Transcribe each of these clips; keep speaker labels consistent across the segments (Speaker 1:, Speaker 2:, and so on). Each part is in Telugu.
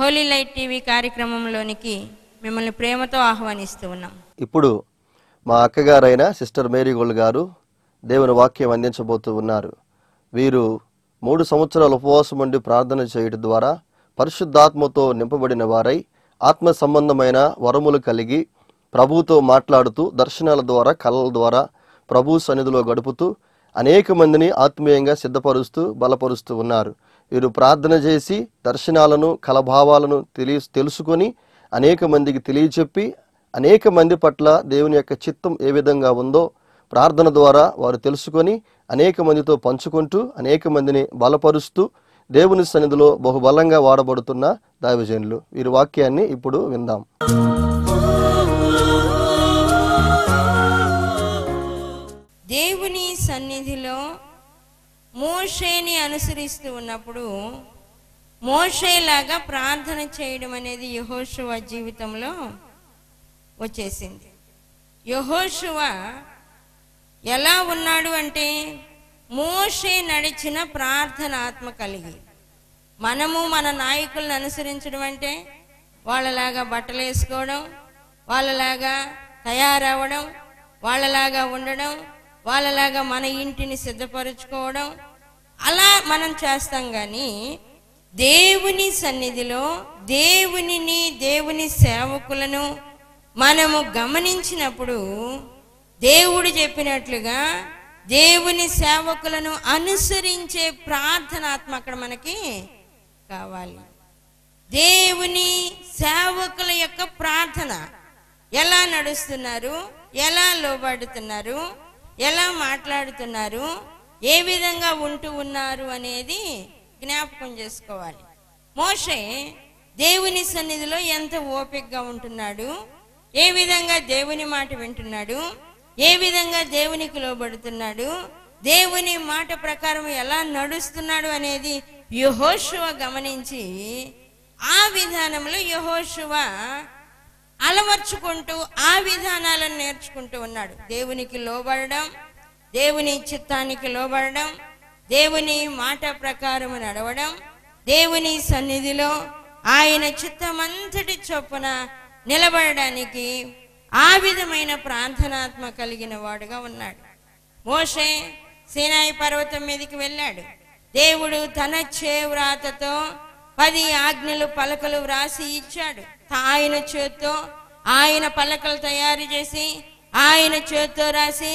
Speaker 1: హోలీ లైట్ టీవీ కార్యక్రమంలోనికి మిమ్మల్ని ప్రేమతో ఆహ్వానిస్తూ ఉన్నాం.
Speaker 2: ఇప్పుడు మా అక్కగారైన సిస్టర్ మేరీ గోల్డ్ గారు దేవుని వాక్యం అందించబోతూ ఉన్నారు. వీరు 3 సంవత్సరాల ఉపవాసం ఉండి ప్రార్థన చేయడం ద్వారా పరిశుద్ధాత్మతో నింపబడిన వారై ఆత్మ సంబంధమైన వరములు కలిగి ప్రభువుతో మాట్లాడుతూ దర్శనాల ద్వారా కళల ద్వారా ప్రభు సన్నిధిలో గడుపుతూ అనేక మందిని ఆత్మీయంగా సిద్ధపరుస్తూ బలపరుస్తూ ఉన్నారు. వీరు ప్రార్థన చేసి దర్శనాలను కలభావాలను తెలుసుకొని అనేక మందికి తెలియచెప్పి అనేక మంది పట్ల దేవుని యొక్క చిత్తం ఏ విధంగా ఉందో ప్రార్థన ద్వారా వారు తెలుసుకొని అనేక మందితో పంచుకుంటూ అనేక మందిని బలపరుస్తూ దేవుని సన్నిధిలో బహుబలంగా వాడబడుతున్న దైవజనులు. వీరి వాక్యాన్ని ఇప్పుడు విందాం.
Speaker 1: దేవుని సన్నిధిలో మోషేని అనుసరిస్తూ ఉన్నప్పుడు మోషేలాగా ప్రార్థన చేయడం అనేది యెహోషువ జీవితంలో వచ్చేసింది. యెహోషువ ఎలా ఉన్నాడు అంటే మోషే నడిచిన ప్రార్థన ఆత్మ కలిగి. మనము మన నాయకులను అనుసరించడం అంటే వాళ్ళలాగా బట్టలు వేసుకోవడం, వాళ్ళలాగా తయారవ్వడం, వాళ్ళలాగా ఉండడం, వాళ్ళలాగా మన ఇంటిని సిద్ధపరచుకోవడం అలా మనం చేస్తాం. కానీ దేవుని సన్నిధిలో దేవుని సేవకులను మనము గమనించినప్పుడు దేవుడు చెప్పినట్లుగా దేవుని సేవకులను అనుసరించే ప్రార్థనాత్మ అక్కడ మనకి కావాలి. దేవుని సేవకుల యొక్క ప్రార్థన ఎలా నడుస్తున్నారు, ఎలా లోబడుతున్నారు, ఎలా మాట్లాడుతున్నారు, ఏ విధంగా ఉంటూ ఉన్నారు అనేది జ్ఞాపకం చేసుకోవాలి. మోషే దేవుని సన్నిధిలో ఎంత ఓపికగా ఉంటున్నాడు, ఏ విధంగా దేవుని మాట వింటున్నాడు, ఏ విధంగా దేవునికి లోబడుతున్నాడు, దేవుని మాట ప్రకారం ఎలా నడుస్తున్నాడు అనేది యెహోషువ గమనించి ఆ విధానంలో యెహోషువ అలవర్చుకుంటూ ఆ విధానాలను నేర్చుకుంటూ ఉన్నాడు. దేవునికి లోబడడం, దేవుని చిత్తానికి లోబడడం, దేవుని మాట ప్రకారం నడవడం, దేవుని సన్నిధిలో ఆయన చిత్తమంతటి చొప్పున నిలబడడానికి ఆ విధమైన ప్రార్థనాత్మ కలిగిన వాడుగా ఉన్నాడు. మోషే సీనాయి పర్వతం మీదకి వెళ్ళాడు. దేవుడు తన చేవ్రాతతో 10 ఆజ్ఞలు పలకలు వ్రాసి ఇచ్చాడు. ఆయన చేత్తో ఆయన పలకలు తయారు చేసి ఆయన చేత్తో రాసి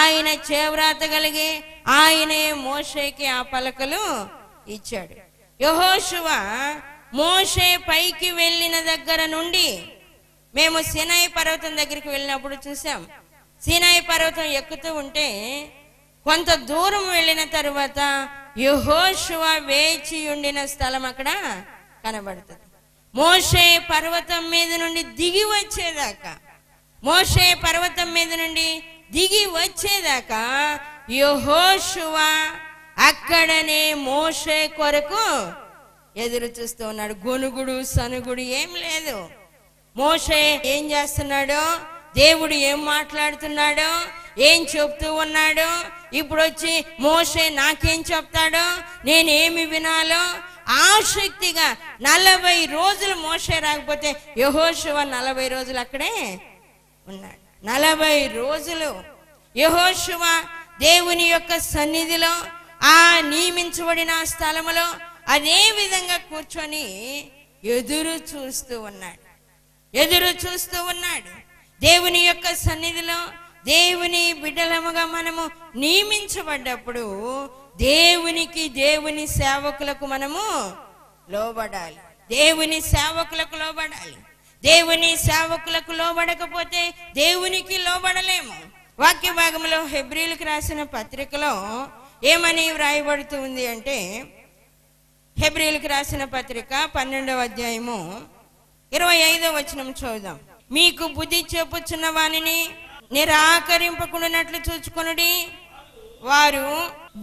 Speaker 1: ఆయన చేవ్రాత కలిగి ఆయనే మోషేకి ఆ పలకలు ఇచ్చాడు. యెహోషువ మోషే పైకి వెళ్ళిన దగ్గర నుండి మేము సీనాయి పర్వతం దగ్గరికి వెళ్ళినప్పుడు చూసాం. సీనాయి పర్వతం ఎక్కుతూ ఉంటే కొంత దూరం వెళ్ళిన తరువాత యెహోషువ వేచి ఉండిన స్థలం అక్కడ కనబడుతుంది. మోషే పర్వతం మీద నుండి దిగి వచ్చేదాకా యెహోషువ అక్కడనే మోషే కొరకు ఎదురు చూస్తూ ఉన్నాడు. గొనుగుడు సనుగుడు ఏం లేదు. మోషే ఏం చేస్తున్నాడో, దేవుడు ఏం మాట్లాడుతున్నాడో, ఏం చెప్తూ ఉన్నాడో, ఇప్పుడు వచ్చి మోషే నాకేం చెప్తాడో, నేనేమి వినాలో ఆసక్తిగా 40 రోజులు మోషే రాకపోతే యెహోషువ 40 రోజులు అక్కడే ఉన్నాడు. 40 రోజులు యెహోషువ దేవుని యొక్క సన్నిధిలో ఆ నియమించబడిన స్థలములో అదే విధంగా కూర్చొని ఎదురు చూస్తూ ఉన్నాడు. దేవుని యొక్క సన్నిధిలో దేవుని బిడ్డలముగా మనము నియమించబడ్డప్పుడు దేవునికి దేవుని సేవకులకు మనము లోబడాలి. దేవుని సేవకులకు లోబడకపోతే దేవునికి లోబడలేము. వాక్య భాగంలో హెబ్రీలకు రాసిన పత్రికలో ఏమని వ్రాయబడుతూ ఉంది అంటే, హెబ్రీలకు రాసిన పత్రిక 12వ అధ్యాయము 25వ వచనం చూద్దాం. మీకు బుద్ధి చెప్పుచున్న వానిని నిరాకరింపకుండానట్లు చూచుకొనుడి. వారు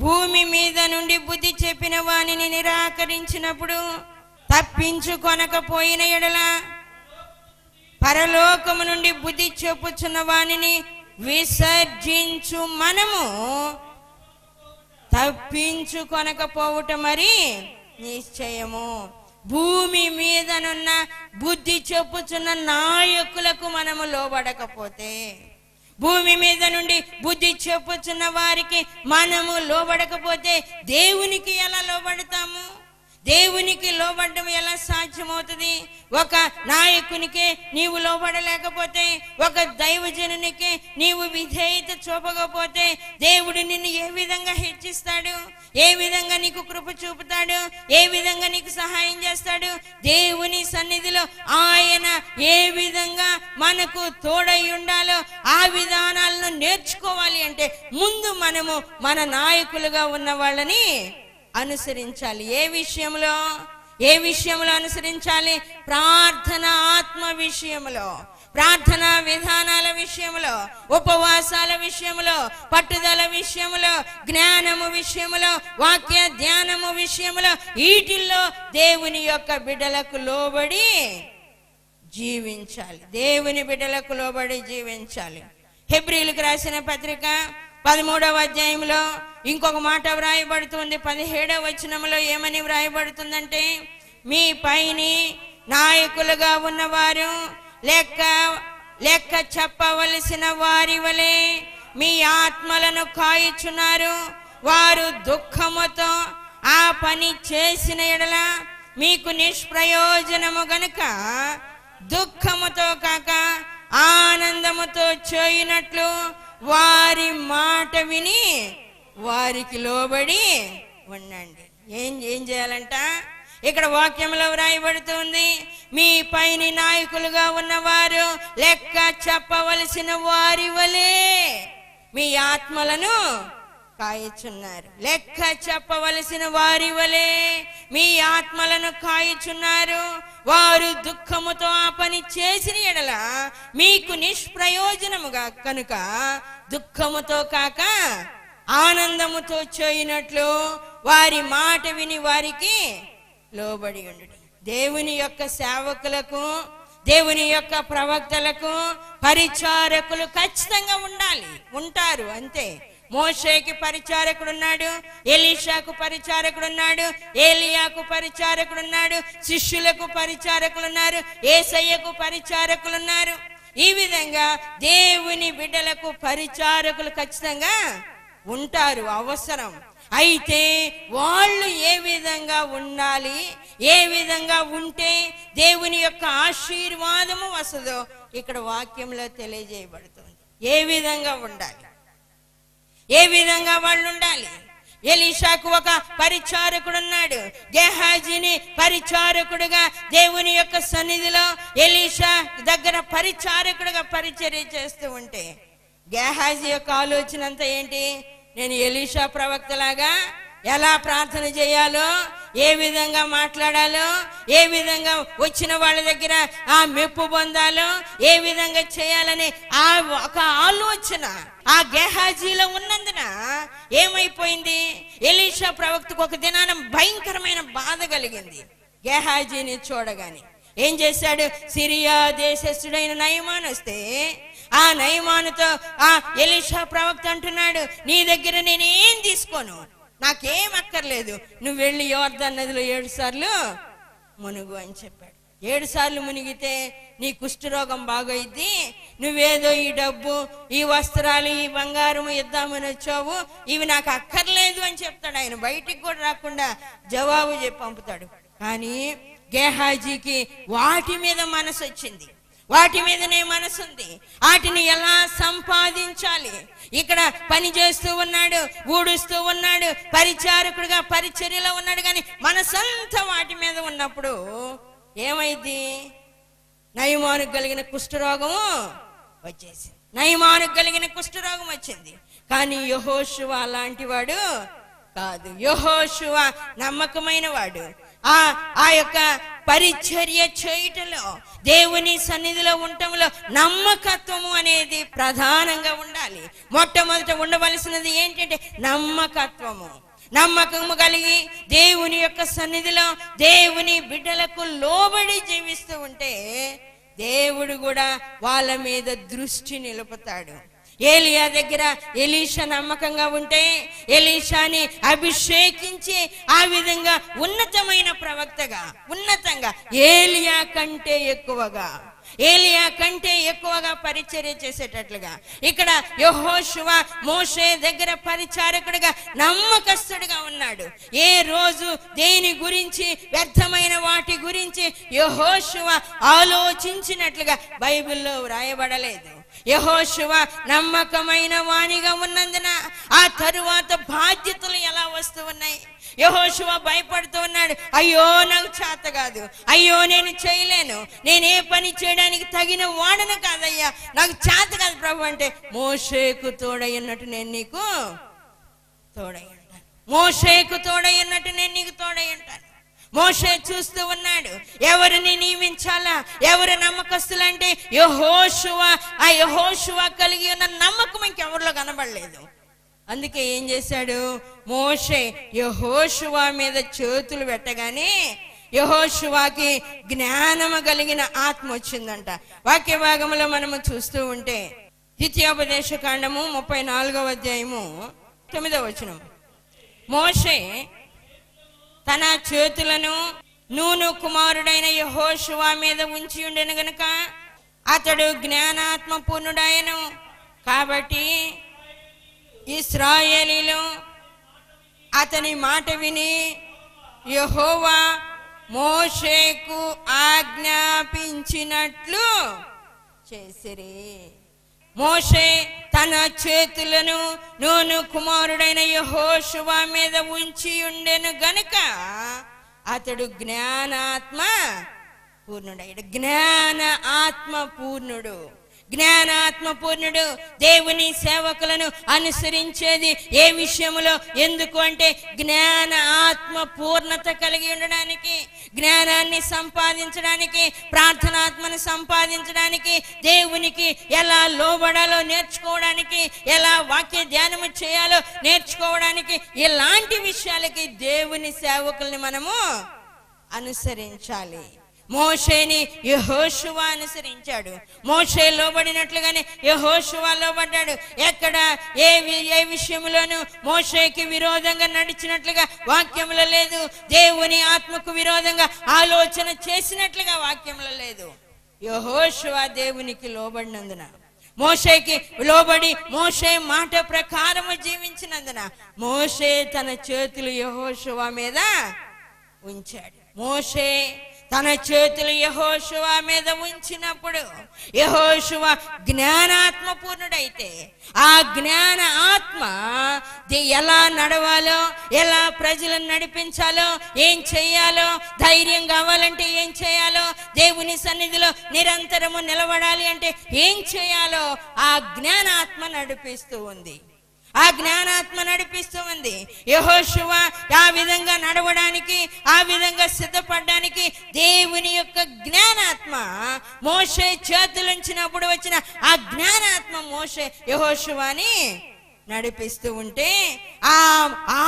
Speaker 1: భూమి మీద నుండి బుద్ధి చెప్పిన వానిని నిరాకరించినప్పుడు తప్పించుకొనకపోయిన ఎడల పరలోకము నుండి బుద్ధి చెప్పుచున్న వానిని విసర్జించు మనము తప్పించుకొనకపోవుట మరి నిశ్చయము. భూమి మీదనున్న బుద్ధి చెప్పుచున్న నాయకులకు మనము లోబడకపోతే, భూమి మీద నుండి బుద్ధి చెప్పుచున్న వారికి మనము లోబడకపోతే దేవునికి ఎలా లోబడతాము? దేవునికి లోబడడం ఎలా సాధ్యమవుతుంది? ఒక నాయకునికే నీవు లోబడలేకపోతే, ఒక దైవజనునికి నీవు విధేయత చూపకపోతే దేవుడు నిన్ను ఏ విధంగా హెచ్చిస్తాడు? ఏ విధంగా నీకు కృప చూపుతాడు? ఏ విధంగా నీకు సహాయం చేస్తాడు? దేవుని సన్నిధిలో ఆయన ఏ విధంగా మనకు తోడై ఉండాలో ఆ విధానాలను నేర్చుకోవాలి అంటే ముందు మనము మన నాయకులుగా ఉన్న వాళ్ళని అనుసరించాలి. ఏ విషయంలో అనుసరించాలి? ప్రార్థన ఆత్మ విషయంలో, ప్రార్థనా విధానాల విషయంలో, ఉపవాసాల విషయంలో, పట్టుదల విషయంలో, జ్ఞానము విషయంలో, వాక్య ధ్యానము విషయంలో, వీటిల్లో దేవుని యొక్క బిడ్డలకు లోబడి జీవించాలి. దేవుని బిడ్డలకు లోబడి జీవించాలి. హెబ్రీయులకు రాసిన పత్రిక 13వ అధ్యాయంలో ఇంకొక మాట వ్రాయబడుతుంది. 17వ వచనంలో ఏమని వ్రాయబడుతుందంటే, మీ పైని నాయకులుగా ఉన్నవారు లెక్క చెప్పవలసిన వారి వలె మీ ఆత్మలను కాయుచున్నారు. వారు దుఃఖముతో ఆ పని చేసిన ఎడల మీకు నిష్ప్రయోజనము గనుక దుఃఖముతో కాక ఆనందముతో చేయునట్లు వారి మాట విని వారికి లోబడి ఉండండి. ఏం చేయాలంట? ఇక్కడ వాక్యంలో వ్రాయబడుతుంది, మీ పైని నాయకులుగా ఉన్నవారు లెక్క చెప్పవలసిన వారి వలె మీ ఆత్మలను కాయుచున్నారు. లెక్క చెప్పవలసిన వారి వలె మీ ఆత్మలను కాయుచున్నారు. వారు దుఃఖముతో ఆ పని చేసిన ఎడల మీకు నిష్ప్రయోజనముగా కనుక దుఃఖముతో కాక ఆనందముతో చేయనట్లు వారి మాట విని వారికి లోబడి ఉండుడి. దేవుని యొక్క సేవకులకు, దేవుని యొక్క ప్రవక్తలకు, పరిచారకులు ఖచ్చితంగా ఉంటారు అంతే. మోషేకి పరిచారకుడు ఉన్నాడు, ఎలీషాకు పరిచారకుడు ఉన్నాడు, ఏలియాకు పరిచారకుడు ఉన్నాడు, శిష్యులకు పరిచారకులు ఉన్నారు, యేసయ్యకు పరిచారకులు ఉన్నారు. ఈ విధంగా దేవుని బిడ్డలకు పరిచారకులు ఖచ్చితంగా ఉంటారు, అవసరం. అయితే వాళ్ళు ఏ విధంగా ఉండాలి, ఏ విధంగా ఉంటే దేవుని యొక్క ఆశీర్వాదము వస్తుందో ఇక్కడ వాక్యంలో తెలియజేయబడుతుంది. ఏ విధంగా ఉండాలి, ఏ విధంగా వాళ్ళు ఉండాలి. ఎలీషాకు ఒక పరిచారకుడు ఉన్నాడు. గెహాజీని పరిచారకుడుగా దేవుని యొక్క సన్నిధిలో ఎలీషా దగ్గర పరిచారకుడుగా పరిచర్య చేస్తూ ఉంటే గెహాజీ యొక్క ఆలోచన అంతా ఏంటి? నేను ఎలీషా ప్రవక్తలాగా ఎలా ప్రార్థన చేయాలో, ఏ విధంగా మాట్లాడాలో, ఏ విధంగా వచ్చిన వాళ్ళ దగ్గర ఆ మెప్పు పొందాలో, ఏ విధంగా చేయాలని ఆ ఒక ఆలోచన ఆ గెహాజీలో ఉన్నందున ఏమైపోయింది? ఎలీషా ప్రవక్తకు ఒక దినాన భయంకరమైన బాధ కలిగింది. గెహాజీని చూడగానే ఏం చేశాడు? సిరియా దేశస్థుడైన నయమాను వస్తే ఆ నయమానుతో ఆ ఎలీషా ప్రవక్త అంటున్నాడు, నీ దగ్గర నేనేం తీసుకోను, నాకేం అక్కర్లేదు, నువ్వు వెళ్ళి యోర్దాను నదిలో 7 సార్లు మునుగు అని చెప్పాడు. 7 సార్లు మునిగితే నీ కుష్ఠరోగం బాగైద్ది, నువ్వేదో ఈ డబ్బు, ఈ వస్త్రాలు, ఈ బంగారము ఇద్దామని వచ్చావు, ఇవి నాకు అక్కర్లేదు అని చెప్తాడు. ఆయన బయటికి కూడా రాకుండా జవాబు చెప్పి పంపుతాడు. కానీ గెహాజీకి వాటి మీద మనసు వచ్చింది, వాటి మీదనే మనసుంది. వాటిని ఎలా సంపాదించాలి? ఇక్కడ పని చేస్తూ ఉన్నాడు, ఊడుస్తూ ఉన్నాడు, పరిచారకుడుగా పరిచర్యలో ఉన్నాడు, కానీ మనసంతా వాటి మీద ఉన్నప్పుడు ఏమైంది? నయమానుకు కలిగిన కుష్ఠరోగము వచ్చేసింది. నయమానుకు కలిగిన కుష్ఠరోగం వచ్చింది. కానీ యెహోషువ అలాంటి వాడు కాదు. యెహోషువ నమ్మకమైన వాడు. ఆ యొక్క పరిచర్య చేయటంలో, దేవుని సన్నిధిలో ఉండటంలో నమ్మకత్వము అనేది ప్రధానంగా ఉండాలి. మొట్టమొదట ఉండవలసినది ఏంటంటే నమ్మకత్వము. నమ్మకము కలిగి దేవుని యొక్క సన్నిధిలో దేవుని బిడ్డలకు లోబడి జీవిస్తూ ఉంటే దేవుడు కూడా వాళ్ళ మీద దృష్టి నిలుపుతాడు. ఏలియా దగ్గర ఎలీషా నమ్మకంగా ఉంటే ఎలీషాని అభిషేకించి ఆ విధంగా ఉన్నతమైన ప్రవక్తగా, ఉన్నతంగా ఏలియా కంటే ఎక్కువగా పరిచర్య చేసేటట్లుగా ఇక్కడ యెహోషువ మోషే దగ్గర పరిచారకుడిగా నమ్మకస్తుడిగా ఉన్నాడు. ఏ రోజు దేని గురించి, వ్యర్థమైన వాటి గురించి యెహోషువ ఆలోచించినట్లుగా బైబిల్లో వ్రాయబడలేదు. యెహోషువ నమ్మకమైన వానిగా ఉన్నందున ఆ తరువాత బాధ్యతలు ఎలా వస్తూ ఉన్నాయి? యెహోషువ భయపడుతూ ఉన్నాడు. అయ్యో నాకు చేత కాదు, అయ్యో నేను చేయలేను, నేనే పని చేయడానికి తగిన వాడను కాదయ్యా, నాకు చేత కాదు ప్రభు అంటే, మోషేకు తోడయ్యన్నట్టు నేను నీకు తోడై ఉంటాను, మోషేకు తోడయ్యన్నట్టు నేను నీకు తోడై ఉంటాను. మోషే చూస్తూ ఉన్నాడు ఎవరిని నియమించాలా, ఎవరు నమ్మకస్తులంటే యెహోషువ. ఆ యెహోషువ కలిగి ఉన్న నమ్మకం ఇంకెవరిలో కనబడలేదు. అందుకే ఏం చేశాడు మోషే? యెహోషువ మీద చేతులు పెట్టగానే యెహోషువకి జ్ఞానము కలిగిన ఆత్మ వచ్చిందంట. వాక్య భాగంలో మనము చూస్తూ ఉంటే ద్వితీయోపదేశ కాండము 34వ అధ్యాయము 9వ వచనం, మోషే తన చేతులను నూను కుమారుడైన యెహోషువ మీద ఉంచి ఉండెను గనుక అతడు జ్ఞానాత్మ పూర్ణుడాయను. కాబట్టి ఇశ్రాయేలీలు అతని మాట విని యెహోవా మోషేకు ఆజ్ఞాపించినట్లు చేసిరి. మోషే తన చేతులను నూను కుమారుడైన యెహోషువ మీద ఉంచి ఉండెను గనుక అతడు జ్ఞానాత్మ పూర్ణుడయ్యాడు. జ్ఞానాత్మ పూర్ణుడు దేవుని సేవకులను అనుసరించేది ఏ విషయములో? ఎందుకు అంటే జ్ఞాన ఆత్మ పూర్ణత కలిగి ఉండడానికి, జ్ఞానాన్ని సంపాదించడానికి, ప్రార్థనాత్మను సంపాదించడానికి, దేవునికి ఎలా లోబడాలో నేర్చుకోవడానికి, ఎలా వాక్య ధ్యానము చేయాలో నేర్చుకోవడానికి, ఇలాంటి విషయాలకి దేవుని సేవకుల్ని మనము అనుసరించాలి. మోషేని యెహోషువ అనుసరించాడు. మోషే లోబడినట్లుగానే యెహోషువ లోబడ్డాడు. ఎక్కడ ఏ విషయంలోనూ మోషేకి విరోధంగా నడిచినట్లుగా వాక్యంలో లేదు. దేవుని ఆత్మకు విరోధంగా ఆలోచన చేసినట్లుగా వాక్యంలో లేదు. యెహోషువ దేవునికి లోబడినందున, మోషేకి లోబడి మోషే మాట ప్రకారము జీవించినందున మోషే తన చేతులు యెహోషువ మీద ఉంచాడు. మోషే తన చేతులు యెహోషువ మీద ఉంచినప్పుడు యెహోషువ జ్ఞానాత్మ పూర్ణుడైతే ఆ జ్ఞాన ఆత్మ ఎలా నడవాలో, ఎలా ప్రజలను నడిపించాలో, ఏం చేయాలో, ధైర్యం కావాలంటే ఏం చేయాలో, దేవుని సన్నిధిలో నిరంతరము నిలబడాలి అంటే ఏం చేయాలో ఆ జ్ఞానాత్మ నడిపిస్తూ ఉంది. యెహోషువ ఆ విధంగా నడవడానికి, ఆ విధంగా సిద్ధపడడానికి దేవుని యొక్క జ్ఞానాత్మ మోషే చేతులుంచినప్పుడు వచ్చిన ఆ జ్ఞానాత్మ యెహోషువని నడిపిస్తూ ఉంటే ఆ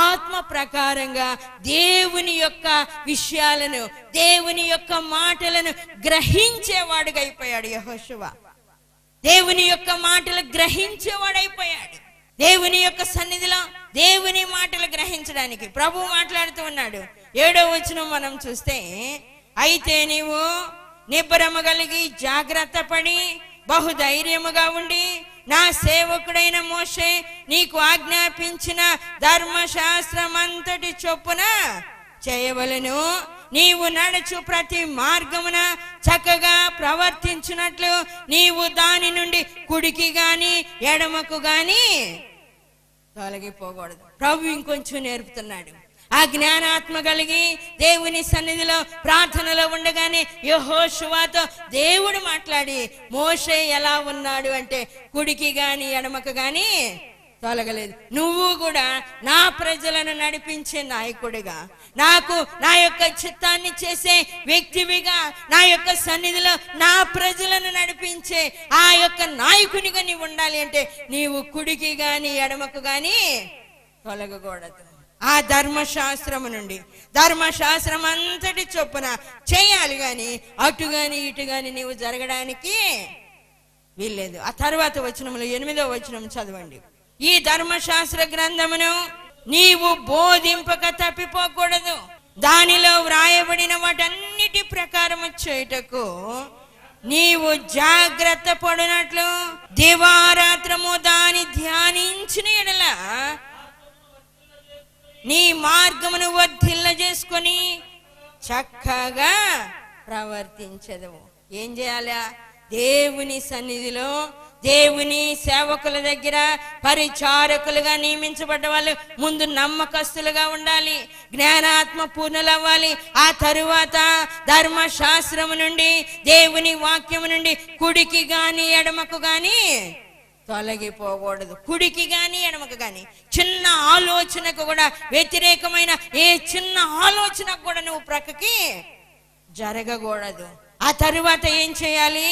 Speaker 1: ఆత్మ ప్రకారంగా దేవుని యొక్క విషయాలను, దేవుని యొక్క మాటలను గ్రహించేవాడుగా అయిపోయాడు యెహోషువ. దేవుని యొక్క మాటలు గ్రహించేవాడైపోయాడు. దేవుని యొక్క సన్నిధిలో దేవుని మాటలు గ్రహించడానికి ప్రభు మాట్లాడుతూ ఉన్నాడు. 7వ వచనం మనం చూస్తే, అయితే నీవు నిబ్బరము కలిగి జాగ్రత్త పడి బహుధైర్యముగా ఉండి నా సేవకుడైన మోషే నీకు ఆజ్ఞాపించిన ధర్మశాస్త్రమంతటి చొప్పున చేయవలెను. నీవు నడుచు ప్రతి మార్గమున చక్కగా ప్రవర్తించినట్లు నీవు దాని నుండి కుడికి గాని ఎడమకు గాని తొలగిపోకూడదు. ప్రభు ఇంకొంచెం నేర్పుతున్నాడు. ఆ జ్ఞానాత్మ కలిగి దేవుని సన్నిధిలో ప్రార్థనలో ఉండగానే యెహోషువతో దేవుడు మాట్లాడి మోషే ఎలా ఉన్నాడు అంటే కుడికి గాని ఎడమకు గాని తొలగలేదు. నువ్వు కూడా నా ప్రజలను నడిపించే నాయకుడిగా, నాకు నా యొక్క చిత్తాన్ని చేసే వ్యక్తివిగా, నా యొక్క సన్నిధిలో నా ప్రజలను నడిపించే ఆ యొక్క నాయకునిగా నీవు ఉండాలి అంటే నీవు కుడికి గాని ఎడమకు గాని తొలగకూడదు. ఆ ధర్మశాస్త్రము నుండి, ధర్మశాస్త్రం అంతటి చొప్పున చేయాలి గాని అటు గాని ఇటు గాని నీవు జరగడానికి వీల్లేదు. ఆ తర్వాత వచనంలో 8వ వచనం చదవండి. ఈ ధర్మశాస్త్ర గ్రంథమును నీవు బోధింపక తప్పిపోకూడదు, దానిలో వ్రాయబడిన వాటన్నిటి ప్రకారము చేయుటకు నీవు జాగ్రత్త పడినట్లు దివారాత్రము దాని ధ్యానించిన ఎడల నీ మార్గమును వర్ధిల్ల చేసుకొని చక్కగా ప్రవర్తించదవు. ఏం చేయాలా? దేవుని సన్నిధిలో దేవుని సేవకుల దగ్గర పరిచారకులుగా నియమించబడ్డ వాళ్ళు ముందు నమ్మకస్తులుగా ఉండాలి, జ్ఞానాత్మ పూర్ణులు అవ్వాలి. ఆ తరువాత ధర్మశాస్త్రము నుండి దేవుని వాక్యము నుండి కుడికి గాని ఎడమకు గాని తొలగిపోకూడదు. కుడికి గాని ఎడమకు గాని చిన్న ఆలోచనకు కూడా వ్యతిరేకమైన ఏ చిన్న ఆలోచనకు కూడా నువ్వు ప్రక్కకి జరగకూడదు. ఆ తరువాత ఏం చేయాలి?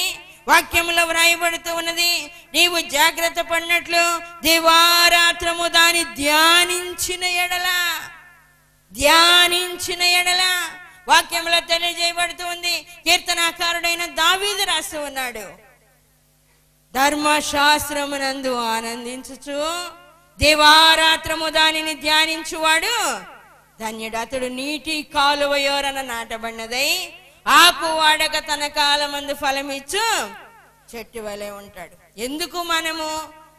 Speaker 1: వాక్యములో వ్రాయబడుతూ ఉన్నది, నీవు జాగ్రత్త పడినట్లు దివారాత్రము దాని ధ్యానించిన ఎడల వాక్యములో తెలియజేయబడుతూ ఉంది. కీర్తనాకారుడైన దావీదు రాస్తూ ఉన్నాడు, ధర్మశాస్త్రమునందు ఆనందించుచు దివారాత్రము దానిని ధ్యానించువాడు ధన్యుడు. అతడు నీటి కాలువయోరన నాటబడినదై ఆకు వాడక తన కాలమందు ఫలమిచ్చు చెట్టు వలె ఉంటాడు. ఎందుకు మనము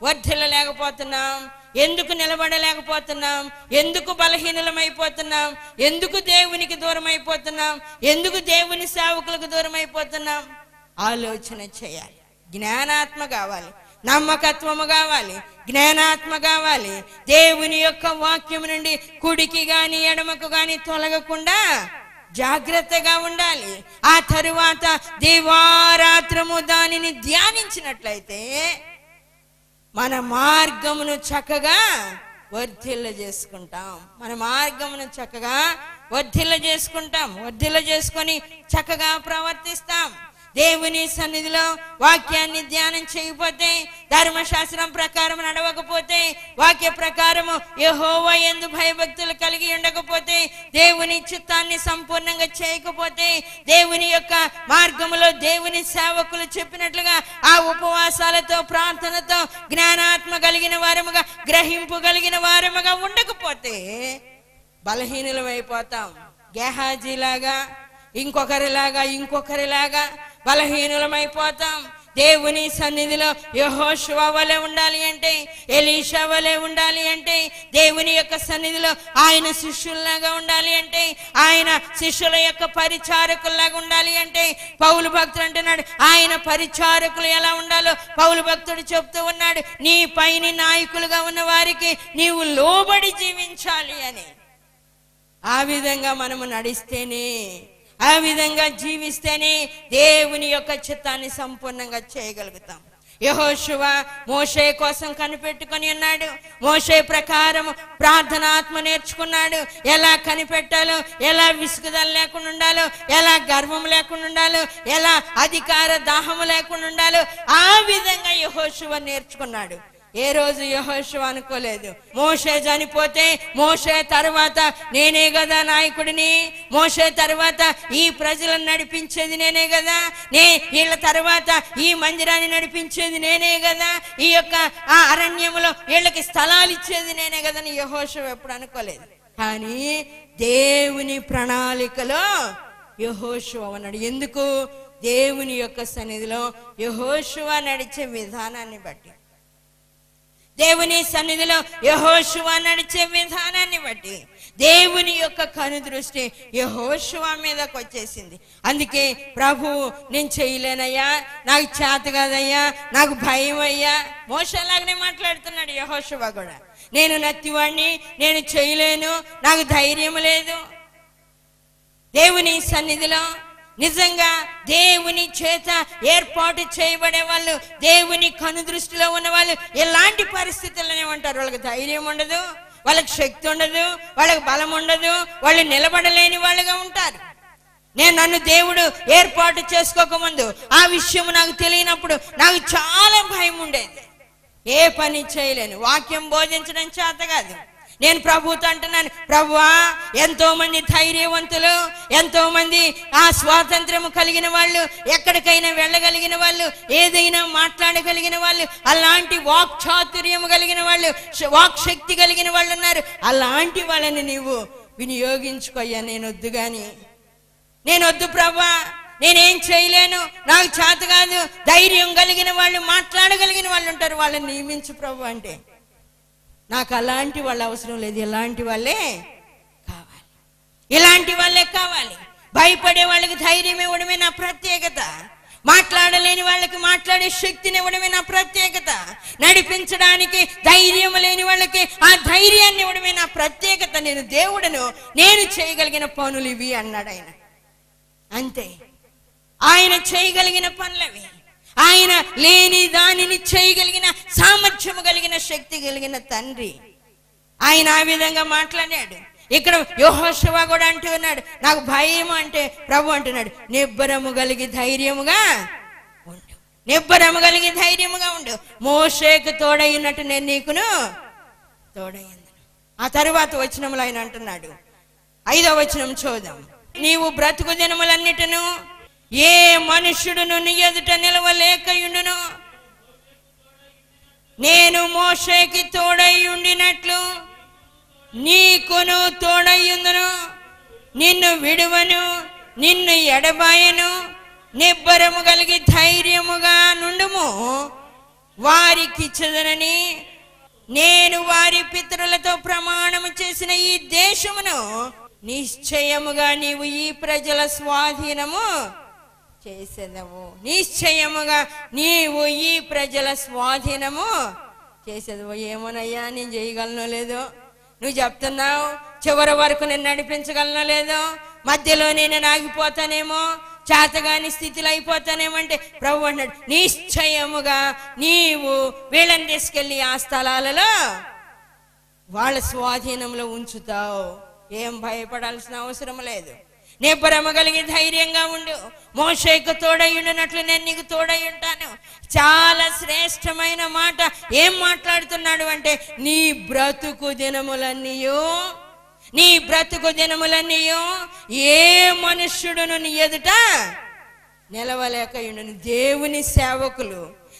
Speaker 1: వర్ధిల్లలేకపోతున్నాం? ఎందుకు నిలబడలేకపోతున్నాం? ఎందుకు బలహీనమైపోతున్నాం? ఎందుకు దేవునికి దూరం అయిపోతున్నాం? ఎందుకు దేవుని సేవకులకు దూరం అయిపోతున్నాం? ఆలోచన చేయాలి. జ్ఞానాత్మ కావాలి, నమ్మకత్వము కావాలి, జ్ఞానాత్మ కావాలి. దేవుని యొక్క వాక్యం నుండి కుడికి గాని ఎడమకు గాని తొలగకుండా జాగ్రత్తగా ఉండాలి. ఆ తరువాత దివారాత్రము దానిని ధ్యానించినట్లయితే మన మార్గమును చక్కగా వర్ధిల్ల చేసుకుంటాం. మన మార్గమును చక్కగా వర్ధిల్ల చేసుకొని చక్కగా ప్రవర్తిస్తాం. దేవుని సన్నిధిలో వాక్యాన్ని ధ్యానం చేయకపోతే, ధర్మశాస్త్రం ప్రకారం నడవకపోతే, వాక్య ప్రకారము యెహోవా యందు భయభక్తులు కలిగి ఉండకపోతే, దేవుని చిత్తాన్ని సంపూర్ణంగా చేయకపోతే, దేవుని యొక్క మార్గములో దేవుని సేవకులు చెప్పినట్లుగా ఆ ఉపవాసాలతో ప్రార్థనతో జ్ఞానాత్మ కలిగిన వారముగా గ్రహింపు కలిగిన వారముగా ఉండకపోతే బలహీనులమైపోతాం. గెహాజీలాగా ఇంకొకరిలాగా బలహీనులమైపోతాం. దేవుని సన్నిధిలో యెహోషువ వలె ఉండాలి అంటే, ఎలీషా వలె ఉండాలి అంటే, దేవుని యొక్క సన్నిధిలో ఆయన శిష్యుల్లాగా ఉండాలి అంటే, ఆయన శిష్యుల యొక్క పరిచారకుల్లాగా ఉండాలి అంటే, పౌలు భక్తుడు అంటున్నాడు ఆయన పరిచారకులు ఎలా ఉండాలో పౌలు భక్తుడు చెప్తూ ఉన్నాడు, నీ పైన నాయకులుగా ఉన్న వారికి నీవు లోబడి జీవించాలి అని. ఆ విధంగా మనము నడిస్తేనే, ఆ విధంగా జీవిస్తేనే దేవుని యొక్క చిత్తాన్ని సంపూర్ణంగా చేయగలుగుతాం. యెహోషువ మోషే కోసం కనిపెట్టుకొని ఉన్నాడు. మోషే ప్రకారం ప్రార్థనాత్మ నేర్చుకున్నాడు. ఎలా కనిపెట్టాలో, ఎలా విసుగుదల లేకుండా ఉండాలో, ఎలా గర్వం లేకుండా ఉండాలో, ఎలా అధికార దాహము లేకుండా ఉండాలో ఆ విధంగా యెహోషువ నేర్చుకున్నాడు. ఏ రోజు యెహోషువ అనుకోలేదు, మోషే చనిపోతే మోషే తర్వాత నేనే కదా నాయకుడిని, మోషే తర్వాత ఈ ప్రజలను నడిపించేది నేనే కదా, వీళ్ళ తర్వాత ఈ మందిరాన్ని నడిపించేది నేనే కదా, ఈ యొక్క ఆ అరణ్యములో వీళ్ళకి స్థలాలు ఇచ్చేది నేనే కదా అని యెహోషువ ఎప్పుడు అనుకోలేదు. కానీ దేవుని ప్రణాళికలో యెహోషువ ఉన్నాడు. ఎందుకు? దేవుని యొక్క సన్నిధిలో యెహోషువ నడిచే విధానాన్ని బట్టి, దేవుని సన్నిధిలో యెహోషువ నడిచే విధానాన్ని బట్టి దేవుని యొక్క కనుదృష్టి యెహోషువ మీదకి వచ్చేసింది. అందుకే ప్రభువు నేను చేయలేనయ్యా, నాకు చేత కాదయ్యా, నాకు భయం అయ్యా, మోషేలాగానే మాట్లాడుతున్నాడు యెహోషువ కూడా. నేను నత్తివాణ్ణి, నేను చేయలేను, నాకు ధైర్యం లేదు. దేవుని సన్నిధిలో నిజంగా దేవుని చేత ఏర్పాటు చేయబడే వాళ్ళు, దేవుని కనుదృష్టిలో ఉన్న వాళ్ళు ఎలాంటి పరిస్థితుల్లోనే ఉంటారు. వాళ్ళకి ధైర్యం ఉండదు, వాళ్ళకి శక్తి ఉండదు, వాళ్ళకి బలం ఉండదు, వాళ్ళు నిలబడలేని వాళ్ళుగా ఉంటారు. నన్ను దేవుడు ఏర్పాటు చేసుకోకముందు ఆ విషయం నాకు తెలియనప్పుడు నాకు చాలా భయం ఉండేది. ఏ పని చేయలేను, వాక్యం బోధించడం చేత కాదు, నేను ప్రభుతో అంటున్నాను, ప్రభువా, ఎంతో మంది ధైర్యవంతులు, ఎంతో మంది ఆ స్వాతంత్రము కలిగిన వాళ్ళు, ఎక్కడికైనా వెళ్ళగలిగిన వాళ్ళు, ఏదైనా మాట్లాడగలిగిన వాళ్ళు, అలాంటి వాక్ చాతుర్యం కలిగిన వాళ్ళు, వాక్ శక్తి కలిగిన వాళ్ళు ఉన్నారు. అలాంటి వాళ్ళని నీవు వినియోగించుకోయ్యా. నేనొద్దు గాని, నేనొద్దు ప్రభువా, నేనేం చేయలేను, నాకు చేత కాదు. ధైర్యం కలిగిన వాళ్ళు, మాట్లాడగలిగిన వాళ్ళు ఉంటారు, వాళ్ళని నియమించు ప్రభు అంటే. నాకు అలాంటి వాళ్ళు అవసరం లేదు, ఇలాంటి వాళ్ళే కావాలి, ఇలాంటి వాళ్ళే కావాలి. భయపడే వాళ్ళకి ధైర్యం ఇవ్వడమే నా ప్రత్యేకత. మాట్లాడలేని వాళ్ళకి మాట్లాడే శక్తిని ఇవ్వడమే నా ప్రత్యేకత. నడిపించడానికి ధైర్యం లేని వాళ్ళకి ఆ ధైర్యాన్ని ఇవ్వడమే నా ప్రత్యేకత. నేను దేవుడను, నేను చేయగలిగిన పనులు ఇవి అన్నాడు ఆయన. అంతే, ఆయన చేయగలిగిన పనులవి. ఆయన లేని దానిని చేయగలిగిన సామర్థ్యము కలిగిన శక్తి కలిగిన తండ్రి. ఆయన ఆ విధంగా మాట్లాడాడు. ఇక్కడ యెహోషువ కూడా అంటూ ఉన్నాడు, నాకు భయం అంటే ప్రభు అంటున్నాడు, నిబ్బరము కలిగి ధైర్యముగా ఉండు, నిబ్బరము కలిగి ధైర్యముగా ఉండు. మోషేకు తోడైనట్టు నేను నీకును తోడైంది. ఆ తరువాత వచనములు ఆయన అంటున్నాడు, 5వ వచనం చూద్దాం. నీవు బ్రతుకు దినములన్నిటను ఏ మనుష్యుడును నీ ఎదుట నిలవలేకయుండును. నేను మోషేకి తోడై ఉండినట్లు నీకును తోడయ్యుందును. నిన్ను విడువను, నిన్ను ఎడబాయను. నిబ్బరము కలిగి ధైర్యముగా నుండుము. వారికిచ్చదనని నేను వారి పితరులతో ప్రమాణము చేసిన ఈ దేశమును నిశ్చయముగా నీవు ఈ ప్రజల స్వాధీనము చేసేదవు. నిశ్చయముగా నీవు ఈ ప్రజల స్వాధీనము చేసేదవు. ఏమోనయ్యా, నేను చేయగలనో లేదో, నువ్వు చెప్తున్నావు, చివరి వరకు నేను నడిపించగలనో లేదో, మధ్యలో నేను ఆగిపోతానేమో, చేతగాని స్థితిలో అయిపోతానేమో అంటే ప్రభు అన్నాడు, నిశ్చయముగా నీవు వీళ్ళని తీసుకెళ్ళి ఆ స్థలాలలో వాళ్ళ స్వాధీనంలో ఉంచుతావు. ఏం భయపడాల్సిన అవసరం లేదు. నిబ్బరము కలిగి ధైర్యంగా ఉండు. మోషేకు తోడై ఉండినట్లు నేను నీకు తోడై ఉంటాను. చాలా శ్రేష్టమైన మాట. ఏం మాట్లాడుతున్నాడు అంటే, నీ బ్రతుకు దినములన్నీయు, నీ బ్రతుకు దినములన్నీయు ఏ మనుష్యుడును నీ ఎదుట నిలవలేకయుండును.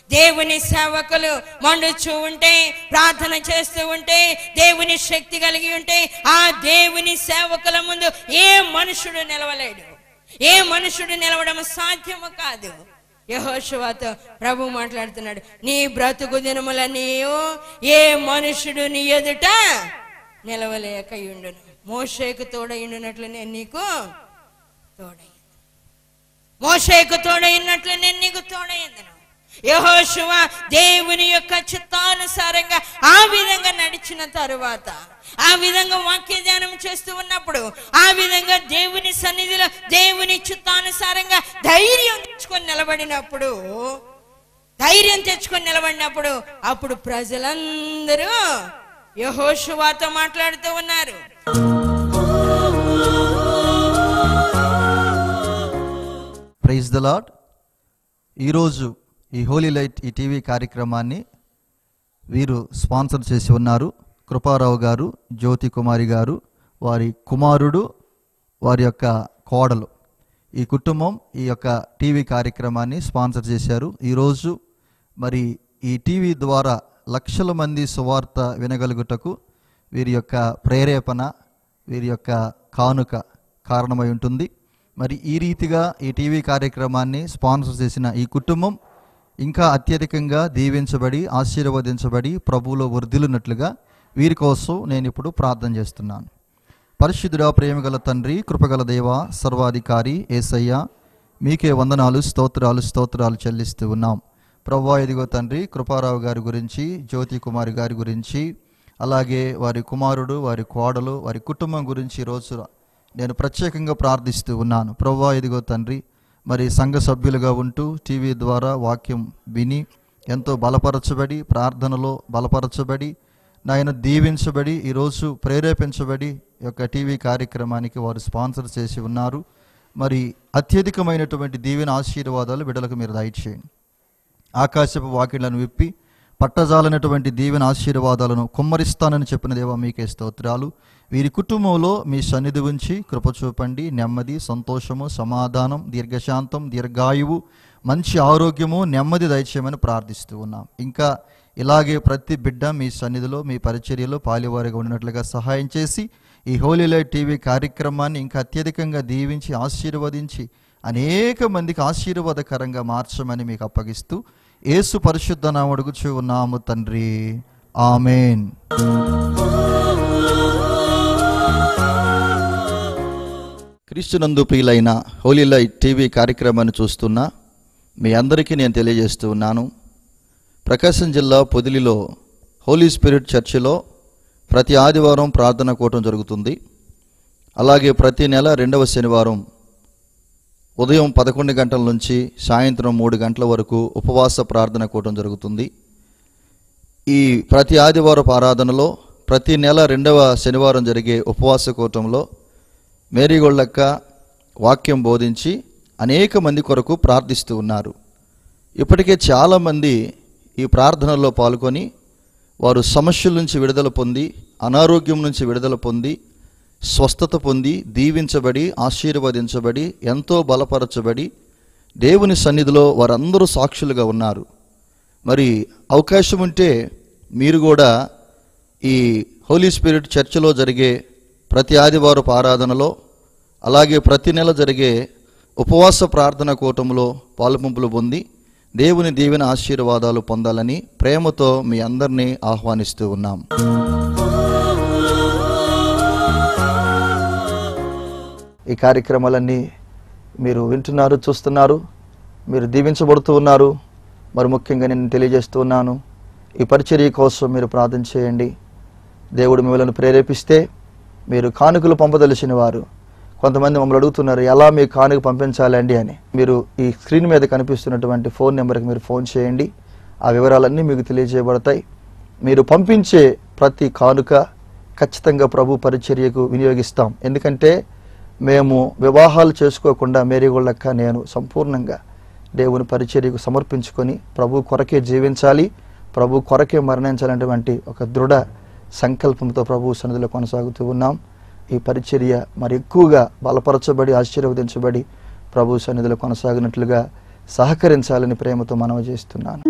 Speaker 1: దేవుని సేవకులు మండుచూ ఉంటే, ప్రార్థన చేస్తూ ఉంటే, దేవుని శక్తి కలిగి ఉంటే, ఆ దేవుని సేవకుల ముందు ఏ మనుషుడు నిలవలేడు. ఏ మనుషుడు నిలవడం సాధ్యము కాదు. యెహోషువతో ప్రభు మాట్లాడుతున్నాడు, నీ బ్రతుకు దినములన్నీ ఏ మనుషుడు నీ ఎదుట నిలవలేకయుండును. మోషేకు తోడైనట్లు నేను నీకు తోడై, మోషేకు తోడైనట్లు నేను నీకు తోడైందును. యెహోషువ దేవుని యొక్క చిత్తానుసారంగా ఆ విధంగా నడిచిన తరువాత, ఆ విధంగా వాక్య ధ్యానం చేస్తూ ఉన్నప్పుడు, ఆ విధంగా దేవుని సన్నిధిలో దేవుని చిత్తానుసారంగా ధైర్యం తెచ్చుకొని నిలబడినప్పుడు అప్పుడు ప్రజలందరూ యెహోషువతో మాట్లాడుతూ ఉన్నారు.
Speaker 3: Praise the lord. ఈరోజు ఈ హోలీ లైట్ ఈ టీవీ కార్యక్రమాన్ని వీరు స్పాన్సర్ చేసి ఉన్నారు. కృపారావు గారు, జ్యోతి కుమారి గారు, వారి కుమారుడు, వారి యొక్క కోడలు, ఈ కుటుంబం ఈ యొక్క టీవీ కార్యక్రమాన్ని స్పాన్సర్ చేశారు. ఈరోజు మరి ఈ టీవీ ద్వారా లక్షల మంది సువార్త వినగలుగుటకు వీరి యొక్క ప్రేరేపణ, వీరి యొక్క కానుక కారణమై ఉంటుంది. మరి ఈ రీతిగా ఈ టీవీ కార్యక్రమాన్ని స్పాన్సర్ చేసిన ఈ కుటుంబం ఇంకా అత్యధికంగా దీవించబడి ఆశీర్వదించబడి ప్రభువులో వర్ధిల్లునట్లుగా వీరి కోసం నేను ఇప్పుడు ప్రార్థన చేస్తున్నాను. పరిశుద్ధుడా, ప్రేమగల తండ్రి, కృపగల దేవ, సర్వాధికారి యేసయ్య, మీకే వందనాలు, స్తోత్రాలు చెల్లిస్తూ ఉన్నాం. ప్రభువా, ఇదిగో తండ్రి, కృపారావు గారి గురించి, జ్యోతి కుమారి గారి గురించి, అలాగే వారి కుమారుడు, వారి కోడలు, వారి కుటుంబం గురించి ఈరోజు నేను ప్రత్యేకంగా ప్రార్థిస్తూ ఉన్నాను. ప్రభువా, ఇదిగో తండ్రి, మరి సంఘ సభ్యులుగా ఉంటూ టీవీ ద్వారా వాక్యం విని ఎంతో బలపరచబడి, ప్రార్థనలో బలపరచబడి, నాయన దీవించబడి, ఈరోజు ప్రేరేపించబడి ఈ యొక్క టీవీ కార్యక్రమానికి వారు స్పాన్సర్ చేసి ఉన్నారు. మరి అత్యధికమైనటువంటి దీవెన ఆశీర్వాదాలు బిడ్డలకు మీరు దయచేయండి. ఆకాశపు వాకిళ్లను విప్పి పట్టజాలనటువంటి దీవెన ఆశీర్వాదాలను కుమ్మరిస్తానని చెప్పిన దేవా మీకే స్తోత్రాలు. వీరి కుటుంబంలో మీ సన్నిధి ఉంచి కృప చూపండి. నెమ్మది, సంతోషము, సమాధానం, దీర్ఘశాంతం, దీర్ఘాయువు, మంచి ఆరోగ్యము, నెమ్మది దయచేయమని ప్రార్థిస్తూ ఉన్నాం. ఇంకా ఇలాగే ప్రతి బిడ్డ మీ సన్నిధిలో మీ పరిచర్యలో పాలివారిగా ఉండినట్లుగా సహాయం చేసి ఈ హోలీ లైట్ టీవీ కార్యక్రమాన్ని ఇంకా అత్యధికంగా దీవించి ఆశీర్వదించి అనేక మందికి ఆశీర్వాదకరంగా మార్చమని మీకు అప్పగిస్తూ యేసు పరిశుద్ధ నామమున అడుగుచూ ఉన్నాము తండ్రి, ఆమేన్. క్రీస్తునందు ప్రియులైన హోలీ లైట్ టీవీ కార్యక్రమాన్ని చూస్తున్న మీ అందరికీ నేను తెలియజేస్తూ ఉన్నాను. ప్రకాశం జిల్లా పొదిలిలో హోలీ స్పిరిట్ చర్చిలో ప్రతి ఆదివారం ప్రార్థన కూటం జరుగుతుంది. అలాగే ప్రతి నెల 2వ శనివారం ఉదయం 11 గంటల నుంచి సాయంత్రం 3 గంటల వరకు ఉపవాస ప్రార్థన కూటం జరుగుతుంది. ఈ ప్రతి ఆదివారపు ఆరాధనలో ప్రతి నెల 2వ శనివారం జరిగే ఉపవాస కూటంలో మేరీగొళ్ళక్క వాక్యం బోధించి అనేక మంది కొరకు ప్రార్థిస్తూ ఉన్నారు. ఇప్పటికే చాలామంది ఈ ప్రార్థనలో పాల్గొని వారు సమస్యల నుంచి విడుదల పొంది, అనారోగ్యం నుంచి విడుదల పొంది, స్వస్థత పొంది, దీవించబడి, ఆశీర్వదించబడి, ఎంతో బలపరచబడి దేవుని సన్నిధిలో వారందరూ సాక్షులుగా ఉన్నారు. మరి అవకాశం ఉంటే మీరు కూడా ఈ హోలీ స్పిరిట్ చర్చిలో జరిగే ప్రతి ఆదివారపు ఆరాధనలో, అలాగే ప్రతి నెల జరిగే ఉపవాస ప్రార్థన కూటంలో పాలుపంపులు పొంది దేవుని దీవెన ఆశీర్వాదాలు పొందాలని ప్రేమతో మీ అందరినీ ఆహ్వానిస్తూ ఉన్నాం. ఈ కార్యక్రమాలన్నీ మీరు వింటున్నారు, చూస్తున్నారు, మీరు దీవించబడుతూ ఉన్నారు. మరి ముఖ్యంగా నేను తెలియజేస్తూ ఉన్నాను, ఈ పరిచర్య కోసం మీరు ప్రార్థన చేయండి. దేవుడు మిమ్మల్ని ప్రేరేపిస్తే మీరు కానుకలు పంపదలిచిన వారు కొంతమంది మమ్మల్ని అడుగుతున్నారు, ఎలా మీ కానుక పంపించాలండి అని. మీరు ఈ స్క్రీన్ మీద కనిపిస్తున్నటువంటి ఫోన్ నెంబర్కి మీరు ఫోన్ చేయండి. ఆ వివరాలన్నీ మీకు తెలియజేయబడతాయి. మీరు పంపించే ప్రతి కానుక ఖచ్చితంగా ప్రభు పరిచర్యకు వినియోగిస్తాం. ఎందుకంటే మేము వివాహాలు చేసుకోకుండా మేరీగొళ్ళక్క నేను సంపూర్ణంగా దేవుని పరిచర్యకు సమర్పించుకొని ప్రభు కొరకే జీవించాలి, ప్రభు కొరకే మరణించాలనేటువంటి ఒక దృఢ సంకల్పంతో ప్రభు సన్నిధిలో కొనసాగుతూ ఉన్నాం. ఈ పరిచర్య మరి ఎక్కువగా బలపరచబడి, ఆశీర్వదించబడి ప్రభు సన్నిధిలో కొనసాగినట్లుగా సహకరించాలని ప్రేమతో మనవి చేస్తున్నాను.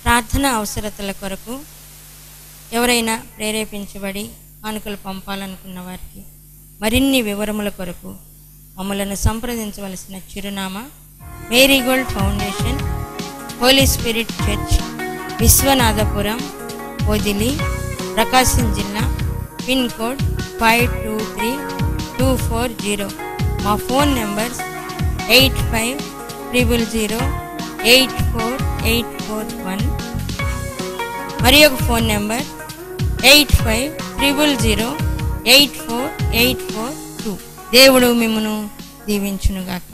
Speaker 1: ప్రార్థన అవసరతల కొరకు ఎవరైనా ప్రేరేపించబడి కానుకలు పంపాలనుకున్న వారికి మరిన్ని వివరముల కొరకు మమ్మలను సంప్రదించవలసిన చిరునామా Marigold Foundation, Holy Spirit Church, Vishwanathapuram, Podili, Prakasam జిల్లా, పిన్ కోడ్ 523240. మా ఫోన్ నెంబర్స్ 8500084841 మరి ఒక ఫోన్ నెంబర్ 8500084842. దేవుడు మిమ్మును దీవించునుగాక.